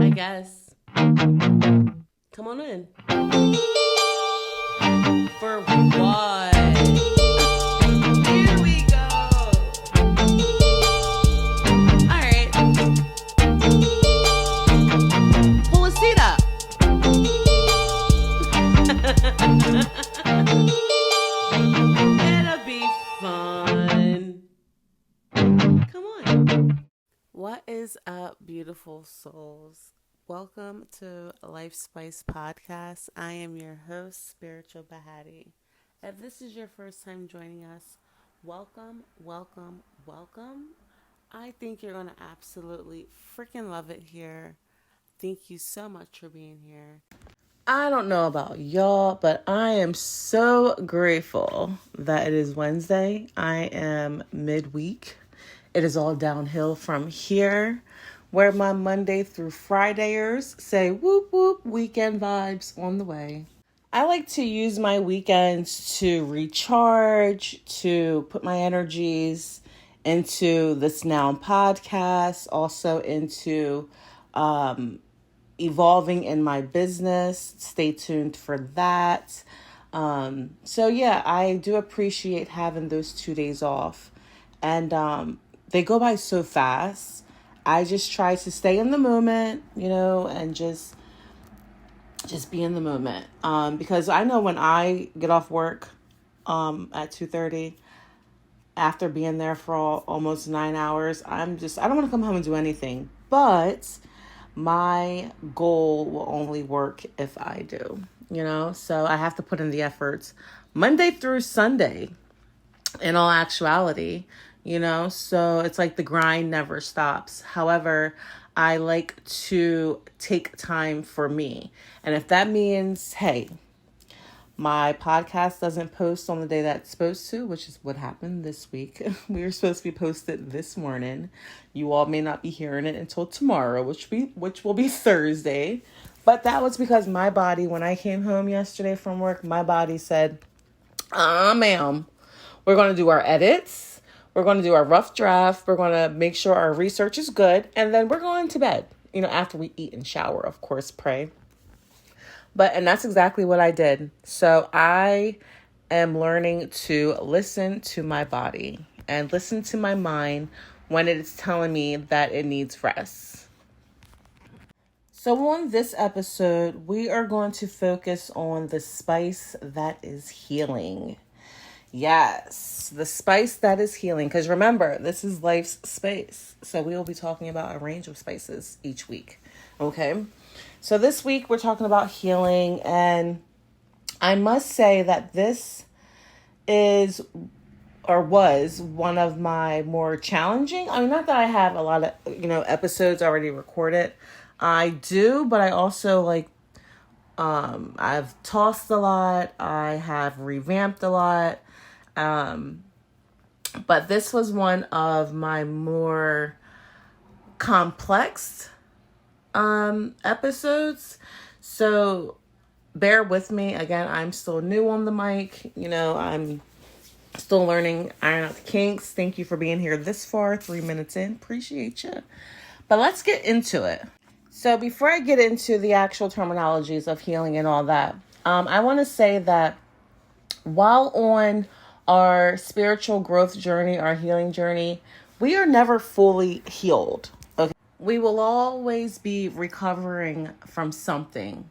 I guess. Come on in. For what? Here we go. All right. Pull a seat up. It'll be fun. Come on. What is up, beautiful souls? Welcome to Life Spice Podcast. I am your host, Spiritual Bahati. If this is your first time joining us, welcome, welcome, welcome. I think you're going to absolutely freaking love it here. Thank you so much for being here. I don't know about y'all, but I am so grateful that it is Wednesday. I am midweek. It is all downhill from here, where my Monday through Fridayers say whoop whoop, weekend vibes on the way. I like to use my weekends to recharge, to put my energies into this Noun podcast, also into evolving in my business. Stay tuned for that. So yeah, I do appreciate having those 2 days off. And they go by so fast. I just try to stay in the moment, and just be in the moment. Because I know when I get off work at 2:30, after being there for almost 9 hours, I don't want to come home and do anything. But my goal will only work if I do, so I have to put in the efforts Monday through Sunday in all actuality, so it's like the grind never stops. However, I like to take time for me. And if that means, hey, my podcast doesn't post on the day that it's supposed to, which is what happened this week. We were supposed to be posted this morning. You all may not be hearing it until tomorrow, which will be Thursday. But that was because my body, when I came home yesterday from work, my body said, ma'am, we're going to do our edits. We're going to do our rough draft. We're going to make sure our research is good. And then we're going to bed, after we eat and shower, of course, pray. And that's exactly what I did. So I am learning to listen to my body and listen to my mind when it is telling me that it needs rest. So on this episode, we are going to focus on the spice that is healing. Yes, the spice that is healing. Because remember, this is life's space. So we will be talking about a range of spices each week. Okay. So this week we're talking about healing, and I must say that this is or was one of my more challenging. I mean, not that I have a lot of, episodes already recorded. I do, but I also I've tossed a lot. I have revamped a lot. But this was one of my more complex episodes. So bear with me. Again, I'm still new on the mic. I'm still learning, iron out the kinks. Thank you for being here this far, 3 minutes in. Appreciate you. But let's get into it. So before I get into the actual terminologies of healing and all that, I want to say that while on our spiritual growth journey, our healing journey, we are never fully healed. We will always be recovering from something,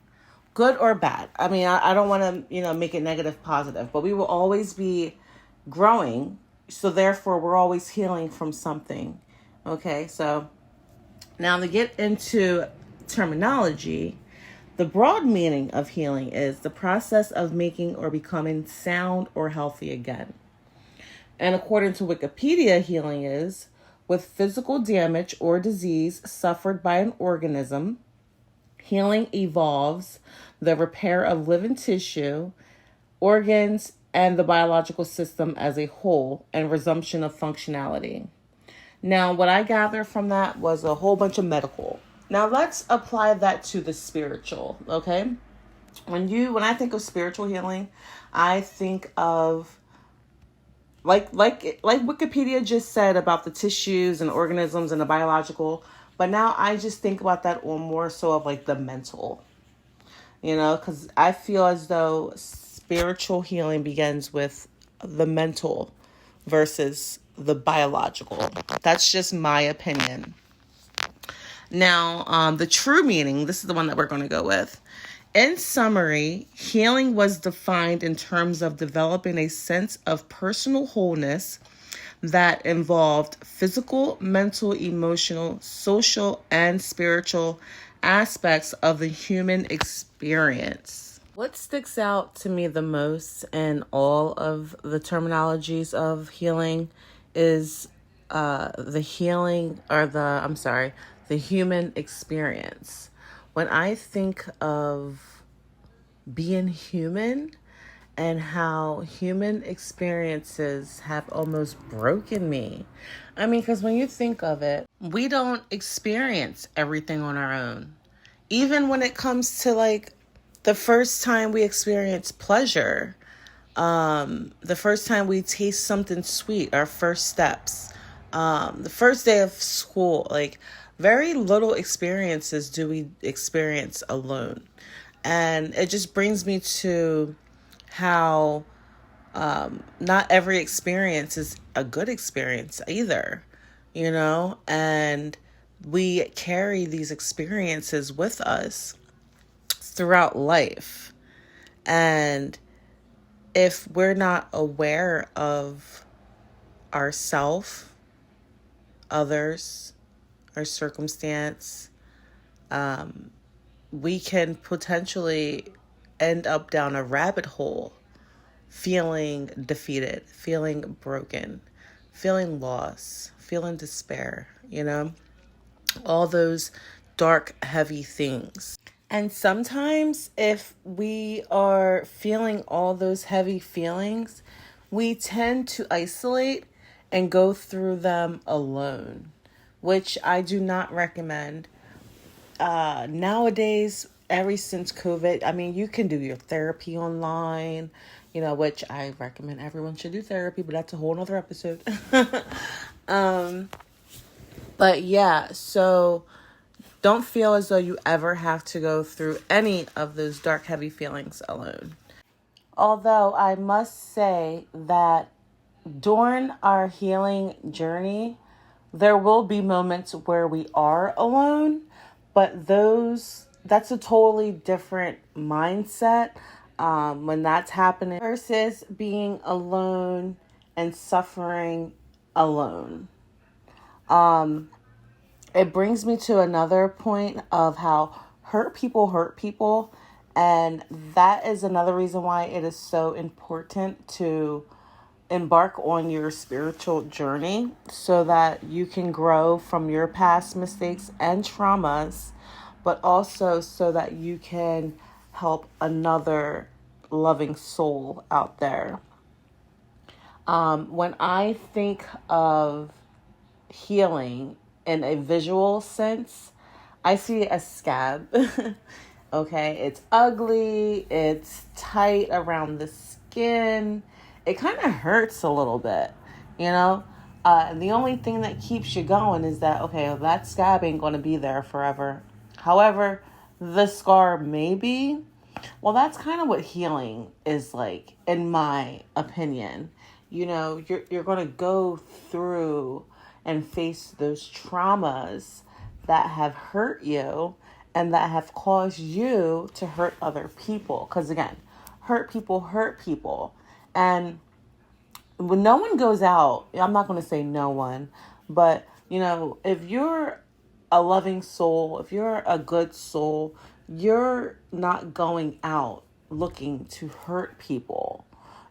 good or bad. I mean, I don't want to, make it negative, positive, but we will always be growing. So therefore, we're always healing from something. Okay, so now to get into terminology, the broad meaning of healing is the process of making or becoming sound or healthy again. And according to Wikipedia, healing is with physical damage or disease suffered by an organism. Healing involves the repair of living tissue, organs, and the biological system as a whole, and resumption of functionality. Now, what I gathered from that was a whole bunch of medical. Now, let's apply that to the spiritual, okay? When I think of spiritual healing, I think of like Wikipedia just said about the tissues and organisms and the biological, But now I just think about that on more so of like the mental, because I feel as though spiritual healing begins with the mental versus the biological. That's just my opinion. Now, the true meaning, this is the one that we're going to go with. In summary, healing was defined in terms of developing a sense of personal wholeness that involved physical, mental, emotional, social, and spiritual aspects of the human experience. What sticks out to me the most in all of the terminologies of healing is the human experience. When I think of being human and how human experiences have almost broken me. I mean, because when you think of it, we don't experience everything on our own. Even when it comes to like the first time we experience pleasure, the first time we taste something sweet, our first steps, the first day of school, like very little experiences do we experience alone. And it just brings me to how not every experience is a good experience either, and we carry these experiences with us throughout life. And if we're not aware of ourself, others, our circumstance, we can potentially end up down a rabbit hole, feeling defeated, feeling broken, feeling lost, feeling despair, all those dark, heavy things. And sometimes if we are feeling all those heavy feelings, we tend to isolate and go through them alone, which I do not recommend. Nowadays, ever since COVID, I mean, you can do your therapy online, which I recommend everyone should do therapy, but that's a whole nother episode. But yeah, so don't feel as though you ever have to go through any of those dark, heavy feelings alone. Although I must say that during our healing journey, there will be moments where we are alone, but that's a totally different mindset when that's happening versus being alone and suffering alone. It brings me to another point of how hurt people, and that is another reason why it is so important to embark on your spiritual journey so that you can grow from your past mistakes and traumas, but also so that you can help another loving soul out there. When I think of healing in a visual sense, I see a scab. Okay, it's ugly, it's tight around the skin. It kind of hurts a little bit, and the only thing that keeps you going is that, okay, well, that scab ain't going to be there forever. However, the scar may be. Well, that's kind of what healing is like, in my opinion. You're going to go through and face those traumas that have hurt you and that have caused you to hurt other people. Because again, hurt people. And when no one goes out, I'm not going to say no one, but if you're a loving soul, if you're a good soul, you're not going out looking to hurt people.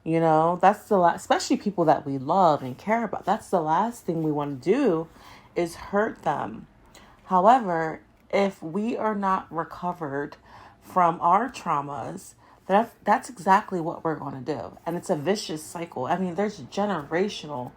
That's the last, especially people that we love and care about. That's the last thing we want to do is hurt them. However, if we are not recovered from our traumas, that's exactly what we're going to do. And it's a vicious cycle. I mean, there's generational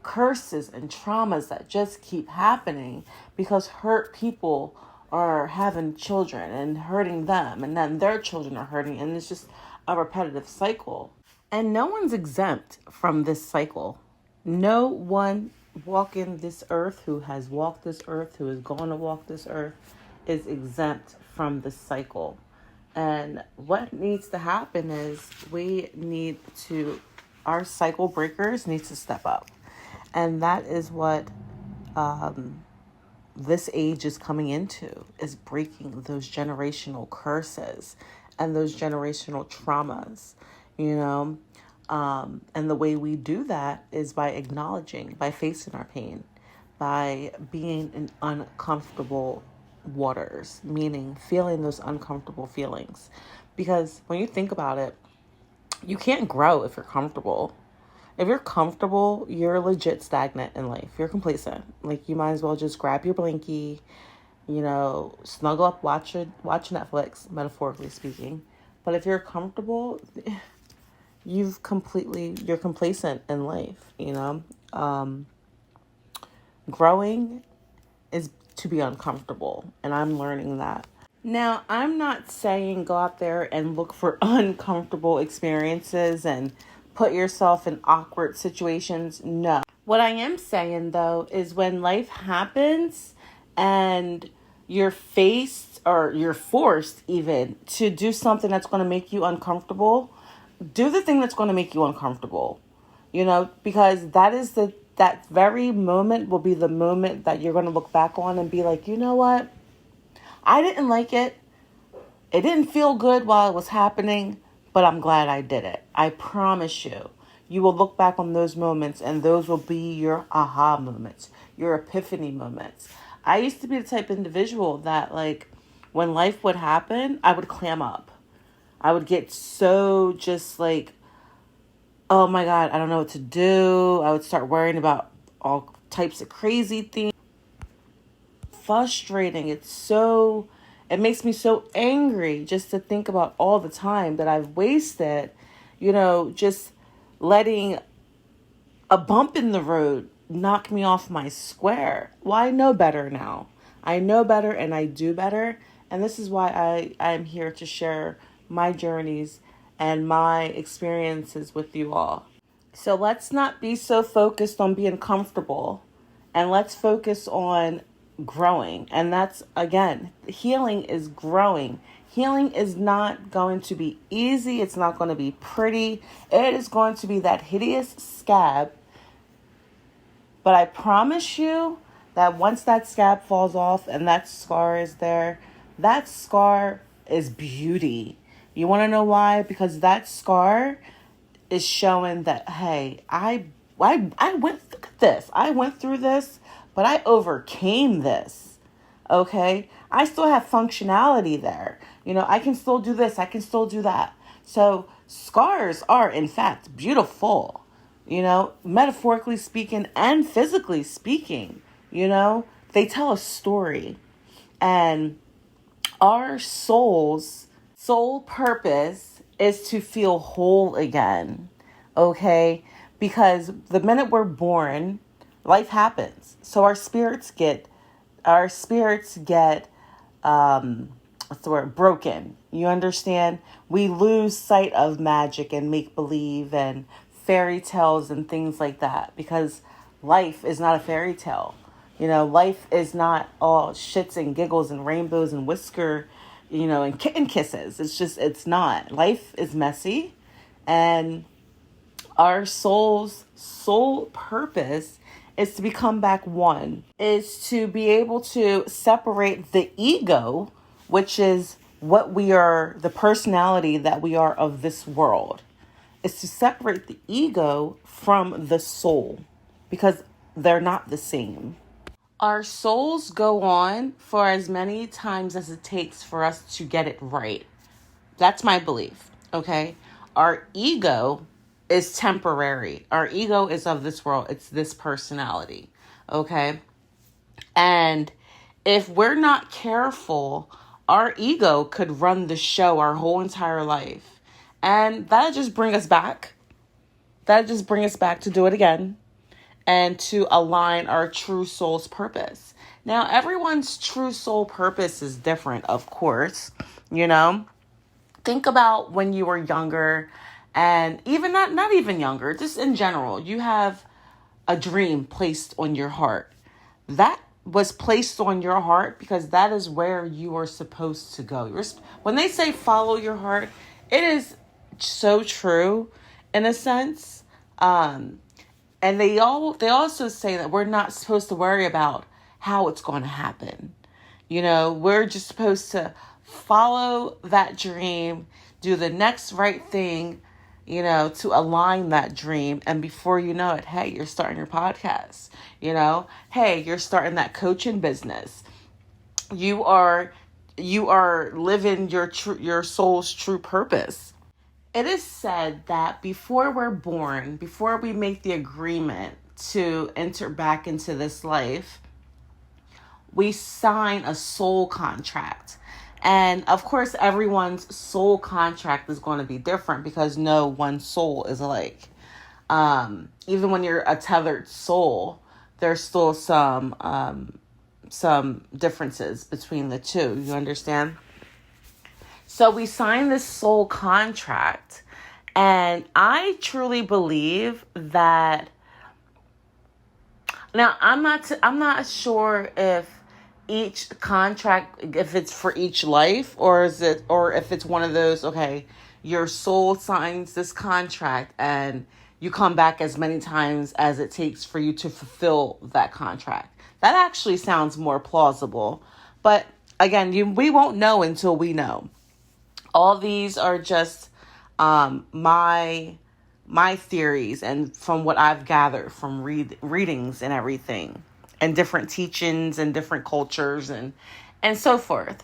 curses and traumas that just keep happening because hurt people are having children and hurting them, and then their children are hurting, and it's just a repetitive cycle. And no one's exempt from this cycle. No one walking this earth, who has walked this earth, who is going to walk this earth, is exempt from the cycle. And what needs to happen is our cycle breakers need to step up. And that is what this age is coming into, is breaking those generational curses and those generational traumas, you know. And the way we do that is by acknowledging, by facing our pain, by being in uncomfortable waters, meaning feeling those uncomfortable feelings. Because when you think about it, you can't grow if you're comfortable. If you're comfortable, you're legit stagnant in life. You're complacent. Like, you might as well just grab your blankie, snuggle up, watch Netflix, metaphorically speaking. But if you're comfortable, you're complacent in life. Growing is to be uncomfortable, and I'm learning that. Now, I'm not saying go out there and look for uncomfortable experiences and put yourself in awkward situations. No. What I am saying, though, is when life happens and you're faced, or you're forced even, to do something that's going to make you uncomfortable, do the thing that's going to make you uncomfortable. Because that very moment will be the moment that you're going to look back on and be like, you know what? I didn't like it. It didn't feel good while it was happening, but I'm glad I did it. I promise you. You will look back on those moments, and those will be your aha moments, your epiphany moments. I used to be the type of individual that, when life would happen, I would clam up. I would get so just oh my God, I don't know what to do. I would start worrying about all types of crazy things. Frustrating. It makes me so angry just to think about all the time that I've wasted, just letting a bump in the road knock me off my square. Well, I know better now. I know better, and I do better. And this is why I'm here to share my journeys and my experiences with you all. So let's not be so focused on being comfortable, and let's focus on growing. And that's, again, healing is growing. Healing is not going to be easy. It's not going to be pretty. It is going to be that hideous scab. But I promise you that once that scab falls off and that scar is there, that scar is beauty. You want to know why? Because that scar is showing that, hey, I went through this. I went through this, but I overcame this. Okay? I still have functionality there. I can still do this. I can still do that. So scars are, in fact, beautiful. Metaphorically speaking and physically speaking. They tell a story. And our soul's sole purpose is to feel whole again. Okay? Because the minute we're born, life happens. So our spirits get broken. You understand? We lose sight of magic and make believe and fairy tales and things like that, because life is not a fairy tale. Life is not all shits and giggles and rainbows and whisker, and kitten kisses. It's not. Life is messy, and our soul's sole purpose is to become back one, is to be able to separate the ego, which is what we are, the personality that we are of this world, is to separate the ego from the soul, because they're not the same. Our souls go on for as many times as it takes for us to get it right. That's my belief, okay? Our ego is temporary. Our ego is of this world. It's this personality, okay? And if we're not careful, our ego could run the show our whole entire life. And that'll just bring us back. That'll just bring us back to do it again and to align our true soul's purpose. Now, everyone's true soul purpose is different, of course, Think about when you were younger, and even not even younger, just in general. You have a dream placed on your heart. That was placed on your heart because that is where you are supposed to go. When they say follow your heart, it is so true in a sense. And they also say that we're not supposed to worry about how it's going to happen. We're just supposed to follow that dream, do the next right thing, to align that dream. And before you know it, hey, you're starting your podcast. Hey, you're starting that coaching business. You are living your soul's true purpose. It is said that before we're born, before we make the agreement to enter back into this life, we sign a soul contract. And of course, everyone's soul contract is going to be different because no one soul is alike. Even when you're a tethered soul, there's still some differences between the two. You understand? So we sign this soul contract, and I truly believe that. Now, I'm not sure if each contract, if it's for each life, or if it's one of those, okay, your soul signs this contract and you come back as many times as it takes for you to fulfill that contract. That actually sounds more plausible. But again, we won't know until we know. All these are just my theories and from what I've gathered from readings and everything, and different teachings and different cultures and so forth.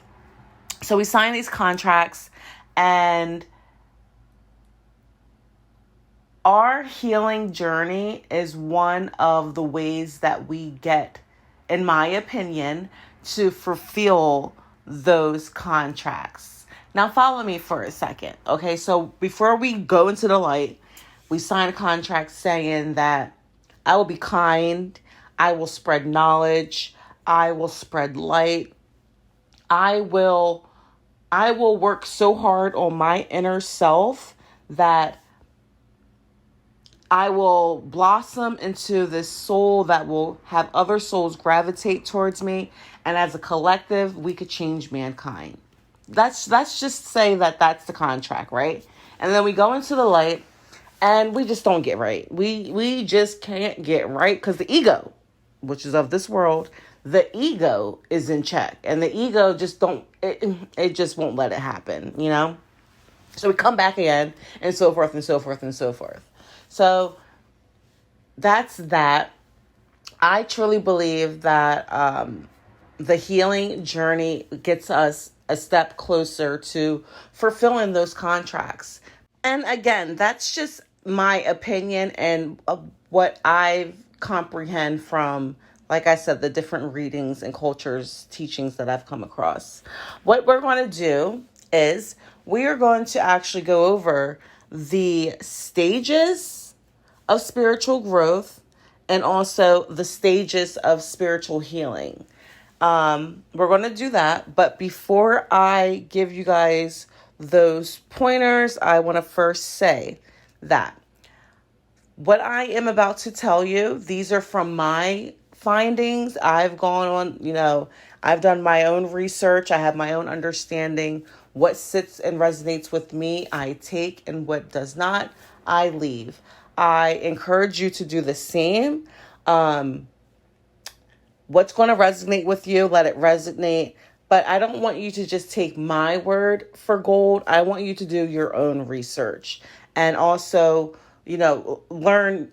So we sign these contracts, and our healing journey is one of the ways that we get, in my opinion, to fulfill those contracts. Now follow me for a second. Okay, so before we go into the light, we sign a contract saying that I will be kind, I will spread knowledge, I will spread light, I will work so hard on my inner self that I will blossom into this soul that will have other souls gravitate towards me, and as a collective, we could change mankind. Let's just say that that's the contract, right? And then we go into the light, and we just don't get right. We just can't get right because the ego, which is of this world, the ego is in check, and the ego just it just won't let it happen, So we come back again, and so forth and so forth and so forth. So that's that. I truly believe that the healing journey gets us a step closer to fulfilling those contracts. And again, that's just my opinion and what I comprehend from, like I said, the different readings and cultures, teachings that I've come across. What we're going to do is we are going to actually go over the stages of spiritual growth and also the stages of spiritual healing. We're going to do that. But before I give you guys those pointers, I want to first say that what I am about to tell you, these are from my findings. I've gone on, I've done my own research. I have my own understanding. What sits and resonates with me, I take, and what does not, I leave. I encourage you to do the same. What's going to resonate with you, let it resonate. But I don't want you to just take my word for gold. I want you to do your own research and also, learn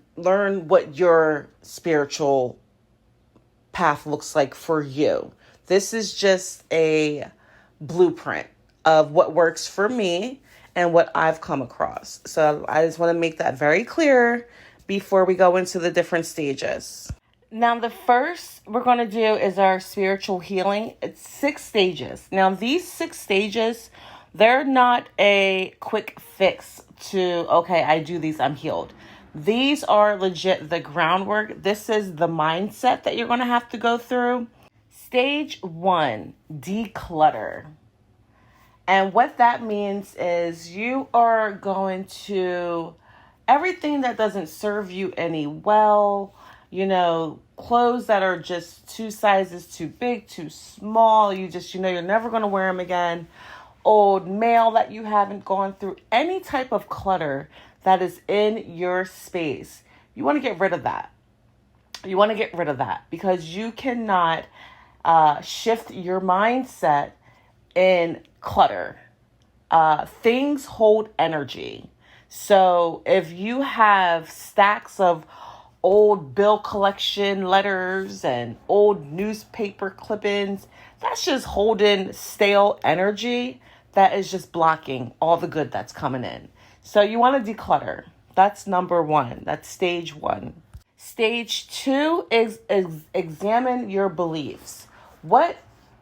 what your spiritual path looks like for you. This is just a blueprint of what works for me and what I've come across. So I just want to make that very clear before we go into the different stages. Now, the first we're going to do is our spiritual healing. It's 6 stages. Now, these 6 stages, they're not a quick fix to, okay, I do these, I'm healed. These are legit the groundwork. This is the mindset that you're going to have to go through. Stage 1, declutter. And what that means is you are going to, everything that doesn't serve you any well, clothes that are just two sizes too big, too small. You're never going to wear them again. Old mail that you haven't gone through. Any type of clutter that is in your space. You want to get rid of that. You want to get rid of that because you cannot shift your mindset in clutter. Things hold energy. So if you have stacks of old bill collection letters and old newspaper clippings, that's just holding stale energy that is just blocking all the good that's coming in. So you want to declutter. That's number one. That's stage one. Stage two is examine your beliefs. What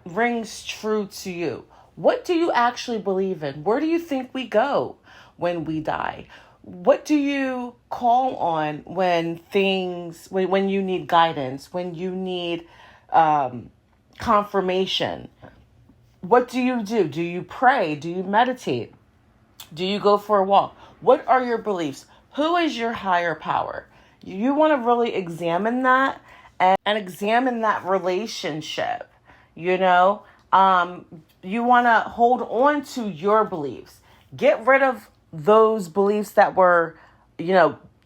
rings true to you? What do you actually believe in? Where do you think we go when we die? What do you call on when you need guidance, when you need confirmation? What do you do? Do you pray? Do you meditate? Do you go for a walk? What are your beliefs? Who is your higher power? You want to really examine that and examine that relationship. You want to hold on to your beliefs. Get rid of those beliefs that were,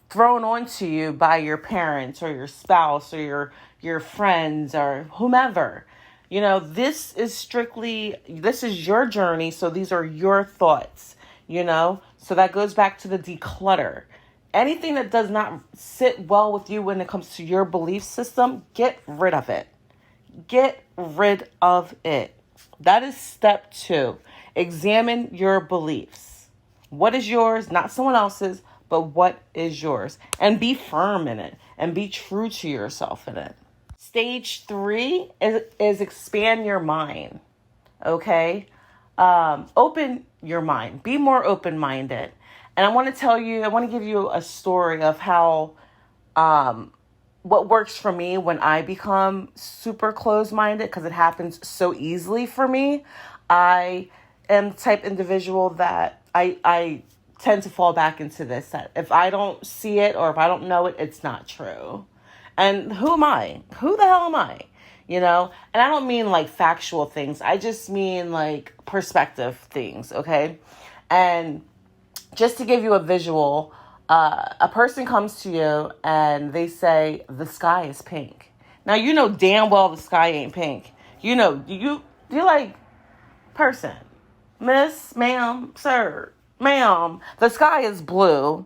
thrown onto you by your parents or your spouse or your friends or whomever. This is your journey. So these are your thoughts, so that goes back to the declutter. Anything that does not sit well with you when it comes to your belief system, get rid of it. Get rid of it. That is step 2. Examine your beliefs. What is yours? Not someone else's, but what is yours? And be firm in it and be true to yourself in it. Stage 3 is expand your mind. Okay? Open your mind. Be more open-minded. And I want to give you a story of how, what works for me when I become super closed-minded, because it happens so easily for me. I am the type individual that I tend to fall back into this, that if I don't see it or if I don't know it, it's not true. And who am I? Who the hell am I? And I don't mean like factual things. I just mean like perspective things, okay? And just to give you a visual, a person comes to you and they say, the sky is pink. Now, you know damn well the sky ain't pink. You're like, person, miss, ma'am, sir, ma'am, the sky is blue.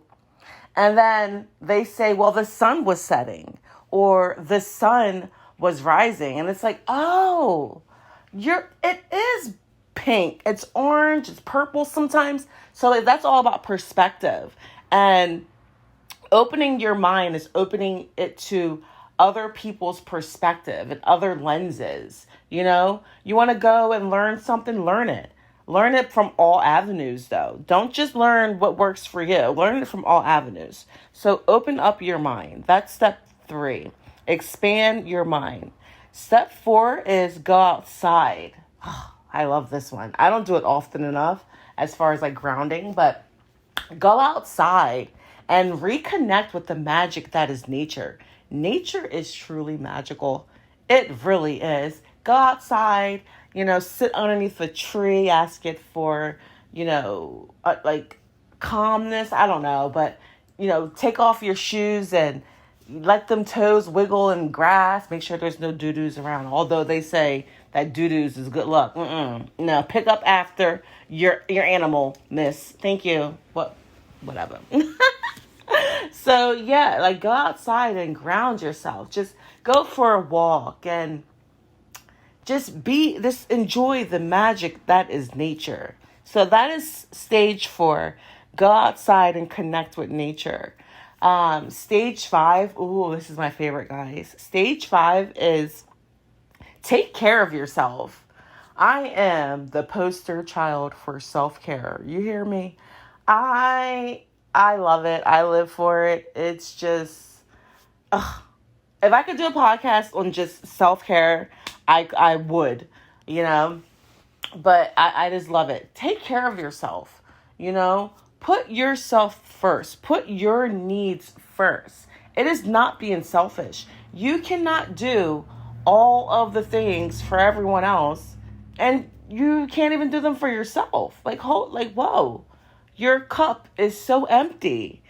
And then they say, well, the sun was setting or the sun was rising. And it's like, oh, it is pink. It's orange. It's purple sometimes. So that's all about perspective. And opening your mind is opening it to other people's perspective and other lenses. You want to go and learn something, learn it. Learn it from all avenues, though. Don't just learn what works for you. Learn it from all avenues. So open up your mind. That's step 3. Expand your mind. Step 4 is go outside. I love this one. I don't do it often enough as far as like grounding, but go outside and reconnect with the magic that is nature. Nature is truly magical. It really is. Go outside, sit underneath a tree, ask it for, like calmness. I don't know, but, take off your shoes and let them toes wiggle in grass. Make sure there's no doo-doos around. Although they say that doo-doos is good luck. No, pick up after your animal, miss. Thank you. Whatever. So yeah, like go outside and ground yourself. Just go for a walk and just enjoy the magic that is nature. So that is stage 4. Go outside and connect with nature. Stage 5. Ooh, this is my favorite, guys. Stage 5 is take care of yourself. I am the poster child for self-care. You hear me? I love it. I live for it. It's just, if I could do a podcast on just self-care, I would, but I just love it. Take care of yourself, put yourself first, put your needs first, It is not being selfish. You cannot do all of the things for everyone else and you can't even do them for yourself. Whoa. Your cup is so empty.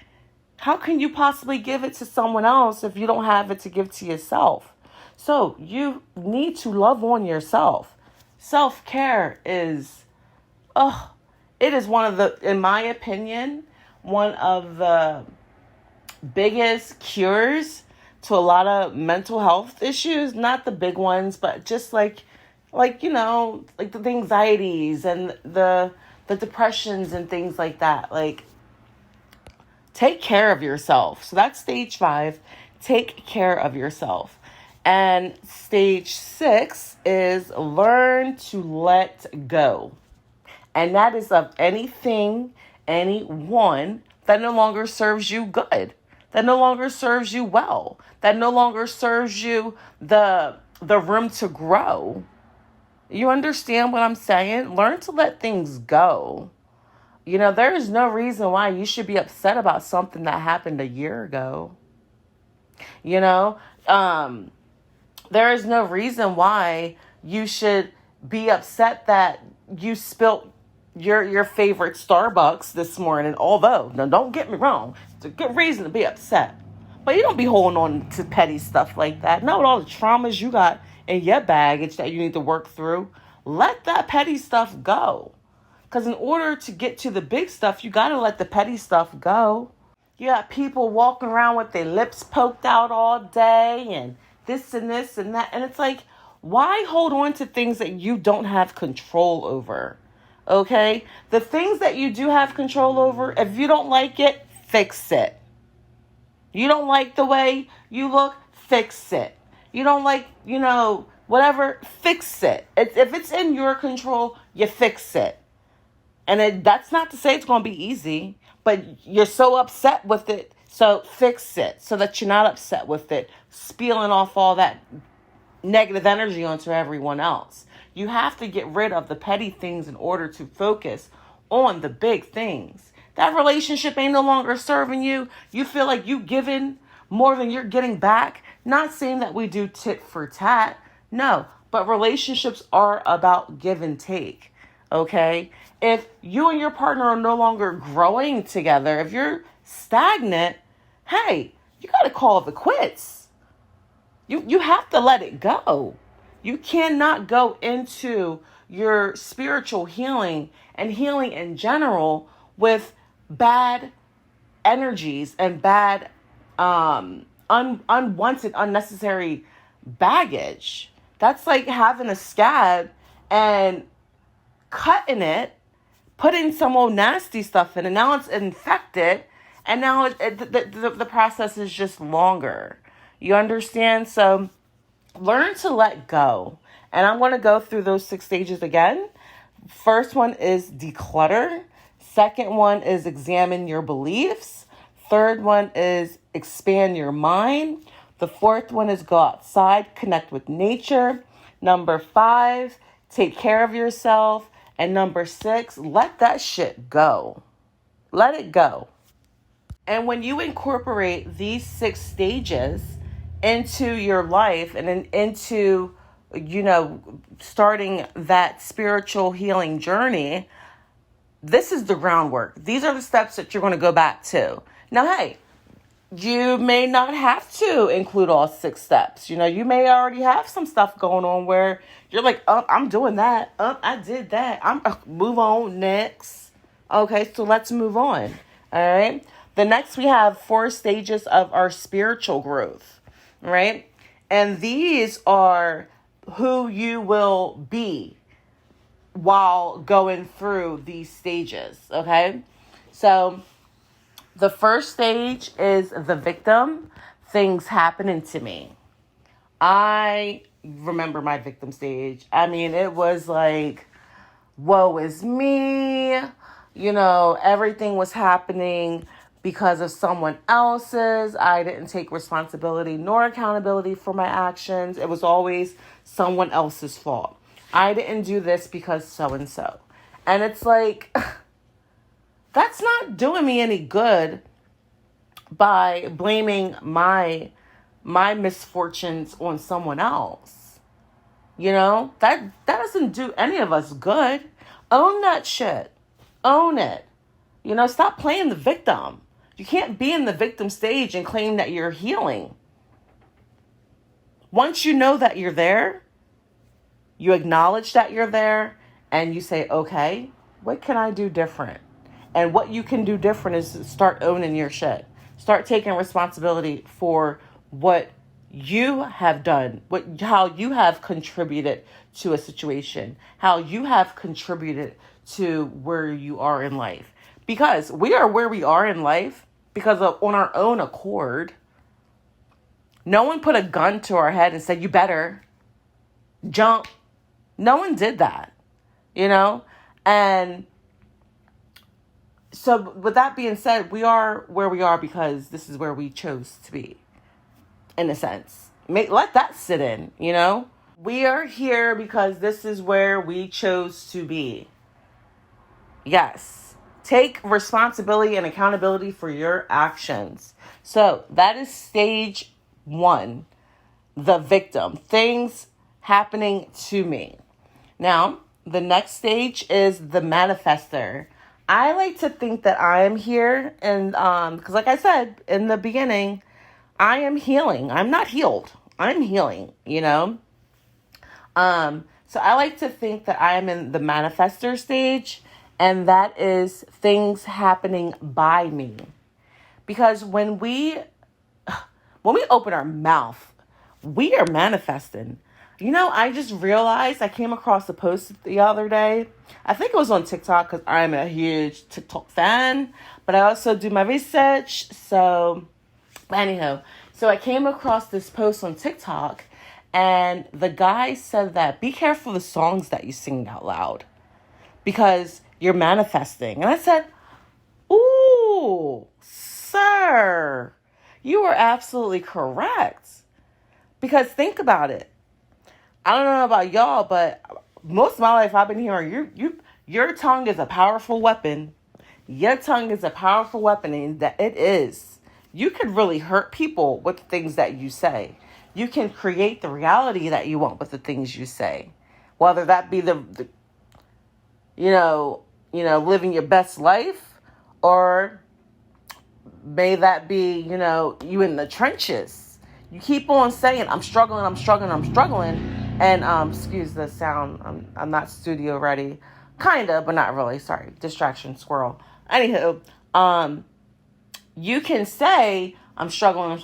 How can you possibly give it to someone else if you don't have it to give to yourself? So you need to love on yourself. Self-care is, it is one of the, in my opinion, one of the biggest cures to a lot of mental health issues. Not the big ones, but just like the anxieties and the depressions and things like that. Like, take care of yourself. So that's stage 5. Take care of yourself. And stage 6 is learn to let go. And that is of anything, anyone that no longer serves you good, that no longer serves you well, that no longer serves you the room to grow. You understand what I'm saying? Learn to let things go. There is no reason why you should be upset about something that happened a year ago. There is no reason why you should be upset that you spilt your favorite Starbucks this morning. Although, now don't get me wrong, it's a good reason to be upset. But you don't be holding on to petty stuff like that. Not with all the traumas you got in your baggage that you need to work through. Let that petty stuff go. Because in order to get to the big stuff, you got to let the petty stuff go. You got people walking around with their lips poked out all day and this and that. And it's like, why hold on to things that you don't have control over? Okay? The things that you do have control over, if you don't like it, fix it. You don't like the way you look, fix it. You don't like, whatever, fix it. If it's in your control, you fix it. And that's not to say it's going to be easy, but you're so upset with it, so fix it so that you're not upset with it, spilling off all that negative energy onto everyone else. You have to get rid of the petty things in order to focus on the big things. That relationship ain't no longer serving you. You feel like you giving more than you're getting back. Not saying that we do tit for tat. No, but relationships are about give and take. Okay? If you and your partner are no longer growing together, if you're stagnant, hey, you got to call the quits. You have to let it go. You cannot go into your spiritual healing and healing in general with bad energies and bad, unwanted, unnecessary baggage. That's like having a scab and cutting it, putting some old nasty stuff in it. Now it's infected, and now the process is just longer. You understand? So learn to let go. And I'm going to go through those 6 stages again. First one is declutter. Second one is examine your beliefs. Third one is expand your mind. The fourth one is go outside, connect with nature. Number 5, take care of yourself. And number 6, let that shit go. Let it go. And when you incorporate these 6 stages into your life and into, starting that spiritual healing journey, this is the groundwork. These are the steps that you're going to go back to. Now, hey, you may not have to include all 6 steps. You may already have some stuff going on where you're like, I'm doing that. I did that. I'm move on next. Okay, so let's move on. All right. The next we have 4 stages of our spiritual growth, right? And these are who you will be while going through these stages. Okay. So the first stage is the victim, things happening to me. I remember my victim stage. I mean, it was like, woe is me. Everything was happening because of someone else's. I didn't take responsibility nor accountability for my actions. It was always someone else's fault. I didn't do this because so-and-so. And it's like, that's not doing me any good by blaming my misfortunes on someone else. That doesn't do any of us good. Own that shit. Own it. Stop playing the victim. You can't be in the victim stage and claim that you're healing. Once you know that you're there, you acknowledge that you're there, and you say, okay, what can I do different? And what you can do different is start owning your shit. Start taking responsibility for what you have done, how you have contributed to a situation, how you have contributed to where you are in life. Because we are where we are in life because of on our own accord. No one put a gun to our head and said, you better jump. No one did that, And so with that being said, we are where we are because this is where we chose to be, in a sense. Let that sit in, We are here because this is where we chose to be. Yes. Take responsibility and accountability for your actions. So that is stage 1, the victim. Things happening to me. Now, the next stage is the manifester. I like to think that I am here and because like I said in the beginning, I am healing. I'm not healed. I'm healing, So I like to think that I am in the manifester stage, and that is things happening by me. Because when we open our mouth, we are manifesting. I just realized I came across a post the other day. I think it was on TikTok because I'm a huge TikTok fan, but I also do my research. So anyhow, I came across this post on TikTok, and the guy said that be careful the songs that you sing out loud because you're manifesting. And I said, ooh, sir, you are absolutely correct. Because think about it. I don't know about y'all, but most of my life I've been hearing your tongue is a powerful weapon. Your tongue is a powerful weapon, and that it is. You can really hurt people with the things that you say. You can create the reality that you want with the things you say. Whether that be the living your best life, or may that be, you in the trenches. You keep on saying, I'm struggling. And, excuse the sound. I'm not studio ready. Kinda, but not really. Sorry. Distraction, squirrel. Anywho, you can say, I'm struggling.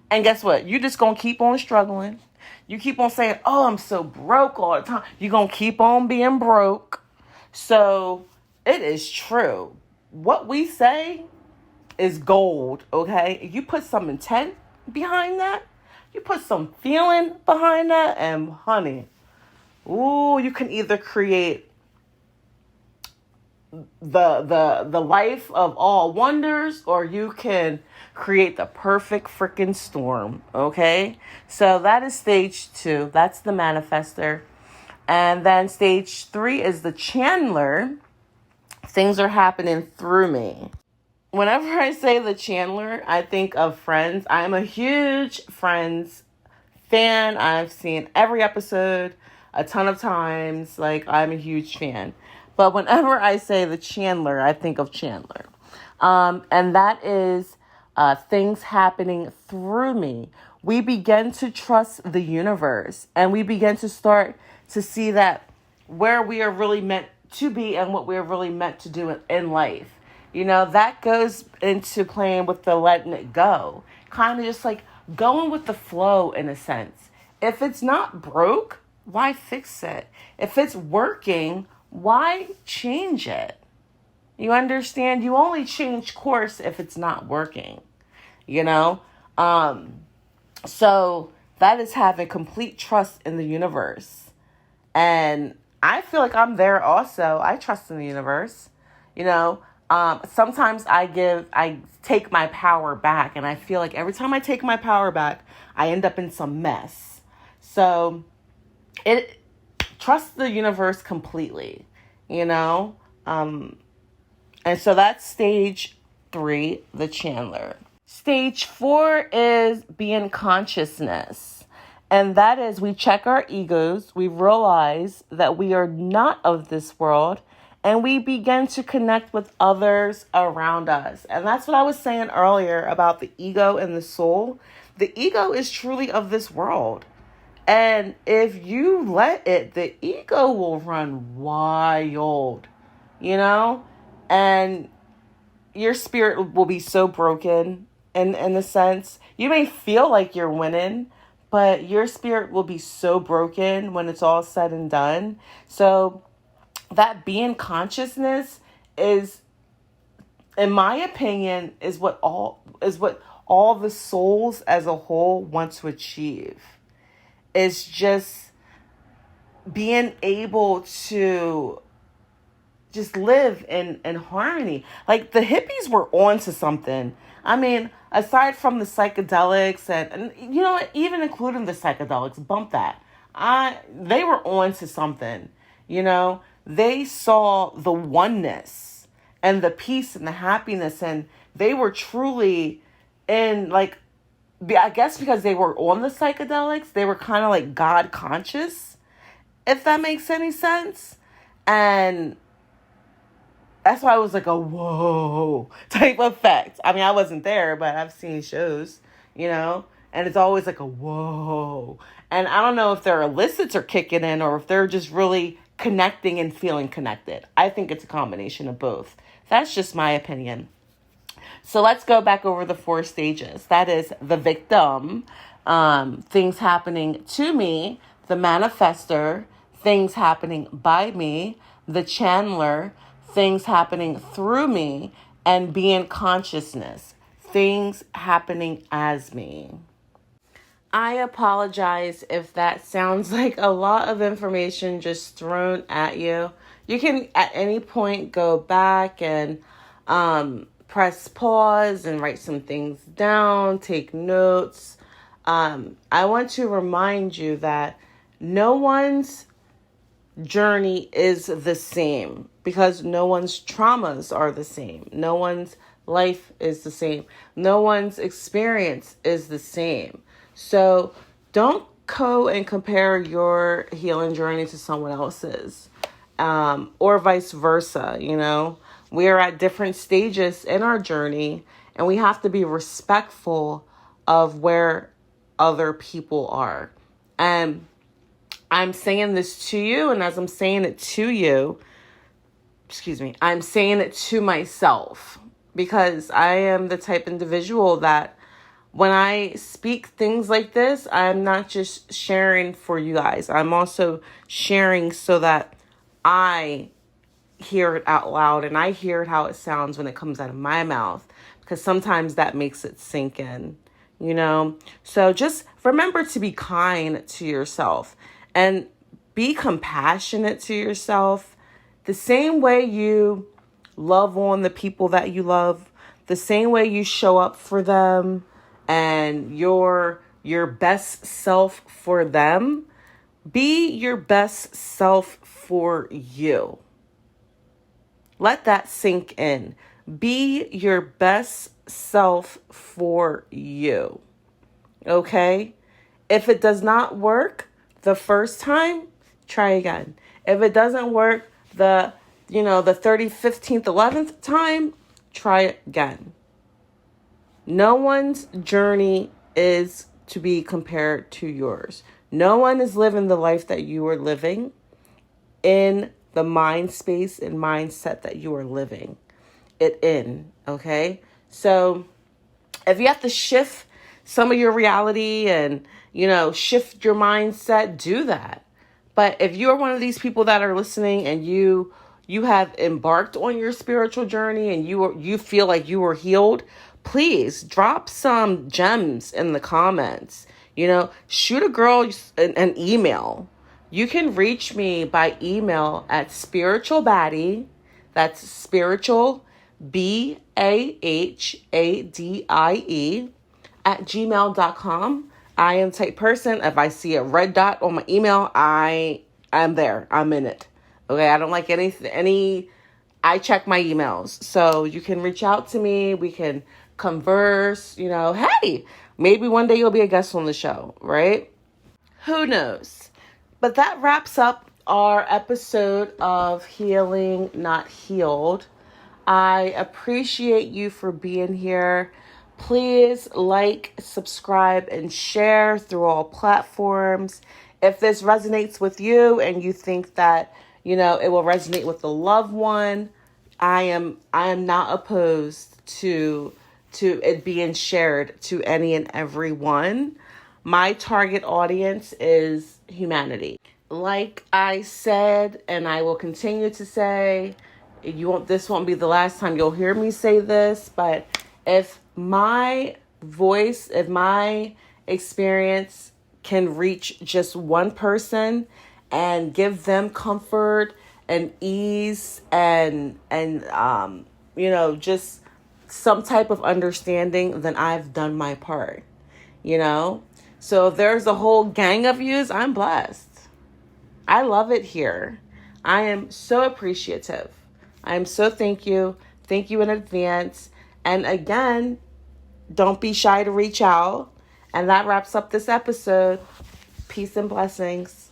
And guess what? You just gonna keep on struggling. You keep on saying, oh, I'm so broke all the time. You're gonna keep on being broke. So it is true. What we say is gold, okay? If you put some intent behind that, you put some feeling behind that, and honey, ooh, you can either create the life of all wonders, or you can create the perfect freaking storm, okay? So that is stage 2. That's the manifester. And then stage 3 is the channeler. Things are happening through me. Whenever I say the channeler, I think of Friends. I'm a huge Friends fan. I've seen every episode a ton of times. Like, I'm a huge fan. But whenever I say the channeler, I think of Chandler. And that is things happening through me. We begin to trust the universe, and we begin to start to see that where we are really meant to be and what we're really meant to do in life. That goes into playing with the letting it go. Kind of just like going with the flow in a sense. If it's not broke, why fix it? If it's working, why change it? You understand? You only change course if it's not working. So that is having complete trust in the universe. And I feel like I'm there also. I trust in the universe. Sometimes I take my power back, and I feel like every time I take my power back, I end up in some mess. So trust the universe completely, And so that's stage 3, the Chandler. Stage 4 is being consciousness. And that is we check our egos, we realize that we are not of this world, and we begin to connect with others around us. And that's what I was saying earlier about the ego and the soul. The ego is truly of this world. And if you let it, the ego will run wild, and your spirit will be so broken in a sense. You may feel like you're winning, but your spirit will be so broken when it's all said and done. So that being consciousness is, in my opinion, is what all the souls as a whole want to achieve. Is just being able to just live in harmony. Like the hippies were on to something. I mean, aside from the psychedelics and even including the psychedelics, bump that. They were on to something, They saw the oneness and the peace and the happiness, and they were truly in, I guess because they were on the psychedelics, they were kind of like God conscious, if that makes any sense. And that's why it was like a whoa type effect. I mean, I wasn't there, but I've seen shows, and it's always like a whoa. And I don't know if their illicits are kicking in or if they're just really connecting and feeling connected. I think it's a combination of both. That's just my opinion. So let's go back over the 4 stages. That is the victim, things happening to me, the manifester, things happening by me, the channeler, things happening through me, and being consciousness, things happening as me. I apologize if that sounds like a lot of information just thrown at you. You can at any point go back and press pause and write some things down, take notes. I want to remind you that no one's journey is the same because no one's traumas are the same. No one's life is the same. No one's experience is the same. So don't go and compare your healing journey to someone else's, or vice versa. We are at different stages in our journey, and we have to be respectful of where other people are. And I'm saying this to you, and as I'm saying it to you, I'm saying it to myself, because I am the type of individual that when I speak things like this, I'm not just sharing for you guys. I'm also sharing so that I hear it out loud and I hear how it sounds when it comes out of my mouth, because sometimes that makes it sink in, So just remember to be kind to yourself and be compassionate to yourself. The same way you love on the people that you love, the same way you show up for them and your best self for them, be your best self for you. Let that sink in. Be your best self for you. Okay? If it does not work the first time, try again. If it doesn't work the 30th, 15th, 11th time, try it again. No one's journey is to be compared to yours. No one is living the life that you are living in the mind space and mindset that you are living it in, okay? So if you have to shift some of your reality and, shift your mindset, do that. But if you're one of these people that are listening and you have embarked on your spiritual journey and you feel like you were healed, please drop some gems in the comments. Shoot a girl an email. You can reach me by email at spiritualbaddie. That's spiritual, BAHADIE @gmail.com. I am the type person, if I see a red dot on my email, I'm there. I'm in it. Okay, I don't like any I check my emails. So you can reach out to me. We can converse. Hey, maybe one day you'll be a guest on the show, right? Who knows? But that wraps up our episode of Healing Not Healed. I appreciate you for being here. Please like, subscribe, and share through all platforms. If this resonates with you and you think that, it will resonate with a loved one, I am not opposed to it being shared to any and every one. My target audience is humanity. Like I said, and I will continue to say, this won't be the last time you'll hear me say this, but if my voice, if my experience can reach just one person and give them comfort and ease and just some type of understanding, then I've done my part. So if there's a whole gang of yous, I'm blessed. I love it here. I am so appreciative. I am so thank you. Thank you in advance. And again, don't be shy to reach out. And that wraps up this episode. Peace and blessings.